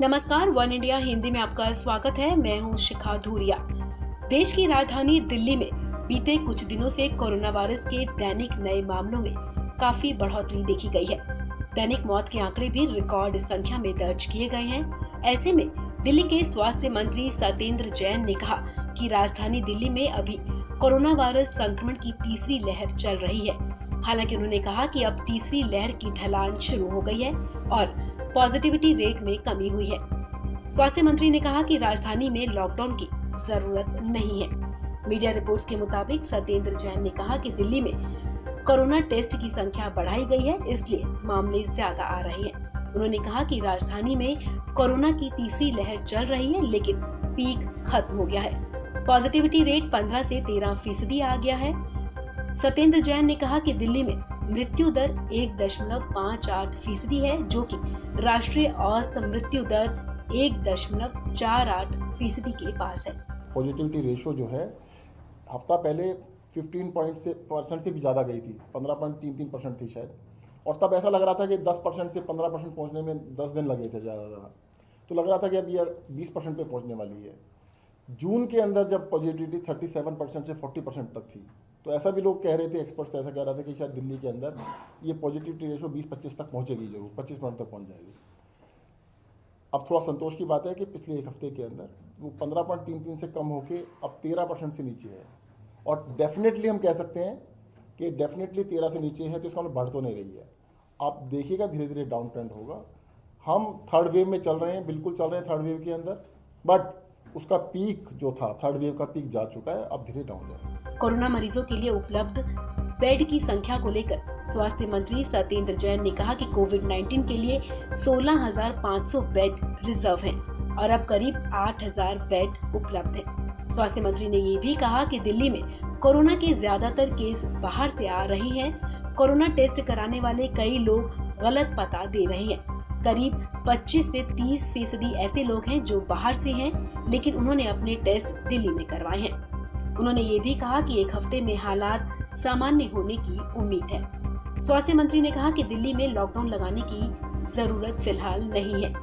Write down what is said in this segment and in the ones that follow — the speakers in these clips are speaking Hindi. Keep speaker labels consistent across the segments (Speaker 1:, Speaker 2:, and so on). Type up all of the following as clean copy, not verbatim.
Speaker 1: नमस्कार, वन इंडिया हिंदी में आपका स्वागत है। मैं हूं शिखा धूरिया। देश की राजधानी दिल्ली में बीते कुछ दिनों से कोरोना वायरस के दैनिक नए मामलों में काफी बढ़ोतरी देखी गई है। दैनिक मौत के आंकड़े भी रिकॉर्ड संख्या में दर्ज किए गए हैं। ऐसे में दिल्ली के स्वास्थ्य मंत्री सत्येंद्र जैन ने कहा कि राजधानी दिल्ली में अभी कोरोना वायरस संक्रमण की तीसरी लहर चल रही है। हालांकि उन्होंने कहा कि अब तीसरी लहर की ढलान शुरू हो गई है और पॉजिटिविटी रेट में कमी हुई है। स्वास्थ्य मंत्री ने कहा कि राजधानी में लॉकडाउन की जरूरत नहीं है। मीडिया रिपोर्ट्स के मुताबिक सत्येंद्र जैन ने कहा कि दिल्ली में कोरोना टेस्ट की संख्या बढ़ाई गई है, इसलिए मामले ज्यादा आ रहे हैं। उन्होंने कहा कि राजधानी में कोरोना की तीसरी लहर चल रही है, लेकिन पीक खत्म हो गया है। पॉजिटिविटी रेट 15 से 13% आ गया है। सत्येंद्र जैन ने कहा कि दिल्ली में मृत्यु दर 1.58% है, जो कि राष्ट्रीय औसत मृत्यु दर 1.48% के पास है।
Speaker 2: पॉजिटिविटी रेशो जो है हफ्ता पहले 15% से भी ज़्यादा गई थी, 15.33% थी शायद, और तब ऐसा लग रहा था कि 10% से 15% पहुंचने में 10 दिन लगे थे ज़्यादा। तो लग रहा था कि अब ये 20% पे पहुंचने वाली है। जून के अंदर जब पॉजिटिविटी 37% से 40% तक थी, तो ऐसा भी लोग कह रहे थे, एक्सपर्ट्स ऐसा कह रहे थे कि शायद दिल्ली के अंदर ये पॉजिटिविटी रेशो 20-25 तक पहुंचेगी, जरूर 25% तक पहुंच जाएगी। अब थोड़ा संतोष की बात है कि पिछले एक हफ्ते के अंदर वो 15.33 से कम होके अब 13% से नीचे है, और डेफिनेटली हम कह सकते हैं कि डेफिनेटली 13 से नीचे है, तो इसका मतलब बढ़ तो नहीं रही है। आप देखिएगा धीरे धीरे डाउन ट्रेंड होगा। हम थर्ड वेव में चल रहे हैं, बिल्कुल चल रहे हैं थर्ड वेव के अंदर, बट उसका पीक जो था, थर्ड वेव का पीक जा चुका है, अब धीरे डाउन जाएगा।
Speaker 1: कोरोना मरीजों के लिए उपलब्ध बेड की संख्या को लेकर स्वास्थ्य मंत्री सत्येंद्र जैन ने कहा कि कोविड-19 के लिए 16,500 बेड रिजर्व हैं और अब करीब 8,000 बेड उपलब्ध हैं। स्वास्थ्य मंत्री ने ये भी कहा कि दिल्ली में कोरोना के ज्यादातर केस बाहर से आ रहे हैं। कोरोना टेस्ट कराने वाले कई लोग गलत पता दे रहे हैं। करीब 25 से 30% ऐसे लोग हैं जो बाहर से हैं, लेकिन उन्होंने अपने टेस्ट दिल्ली में करवाए हैं। उन्होंने ये भी कहा कि एक हफ्ते में हालात सामान्य होने की उम्मीद है। स्वास्थ्य मंत्री ने कहा कि दिल्ली में लॉकडाउन लगाने की जरूरत फिलहाल नहीं है।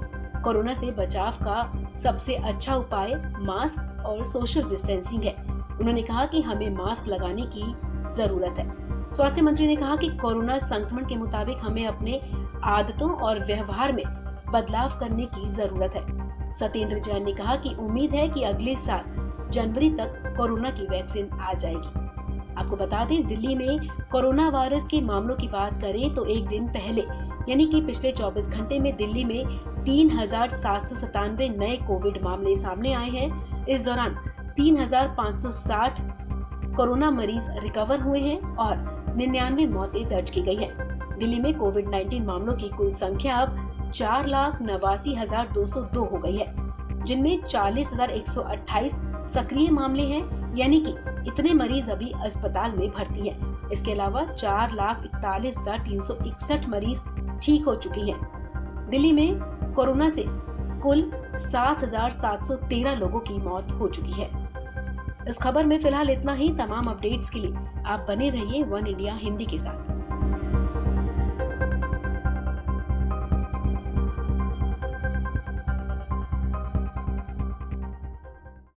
Speaker 1: कोरोना से बचाव का सबसे अच्छा उपाय मास्क और सोशल डिस्टेंसिंग है। उन्होंने कहा कि हमें मास्क लगाने की जरूरत है। स्वास्थ्य मंत्री ने कहा कि कोरोना संक्रमण के मुताबिक हमें अपने आदतों और व्यवहार में बदलाव करने की जरूरत है। सत्येंद्र जैन ने कहा कि उम्मीद है कि अगले साल जनवरी तक कोरोना की वैक्सीन आ जाएगी। आपको बता दें, दिल्ली में कोरोना वायरस के मामलों की बात करें तो एक दिन पहले यानी कि पिछले 24 घंटे में दिल्ली में 3,797 नए कोविड मामले सामने आए हैं। इस दौरान 3,560 कोरोना मरीज रिकवर हुए हैं और 99 मौतें दर्ज की गई है। दिल्ली में कोविड-19 मामलों की कुल संख्या अब 4,89,202 हो गई है, जिनमें 40,128 सक्रिय मामले हैं, यानी कि इतने मरीज अभी अस्पताल में भर्ती हैं। इसके अलावा 4,41,361 मरीज ठीक हो चुकी हैं। दिल्ली में कोरोना से कुल 7,713 लोगों की मौत हो चुकी है। इस खबर में फिलहाल इतना ही। तमाम अपडेट्स के लिए आप बने रहिए वन इंडिया हिंदी के साथ।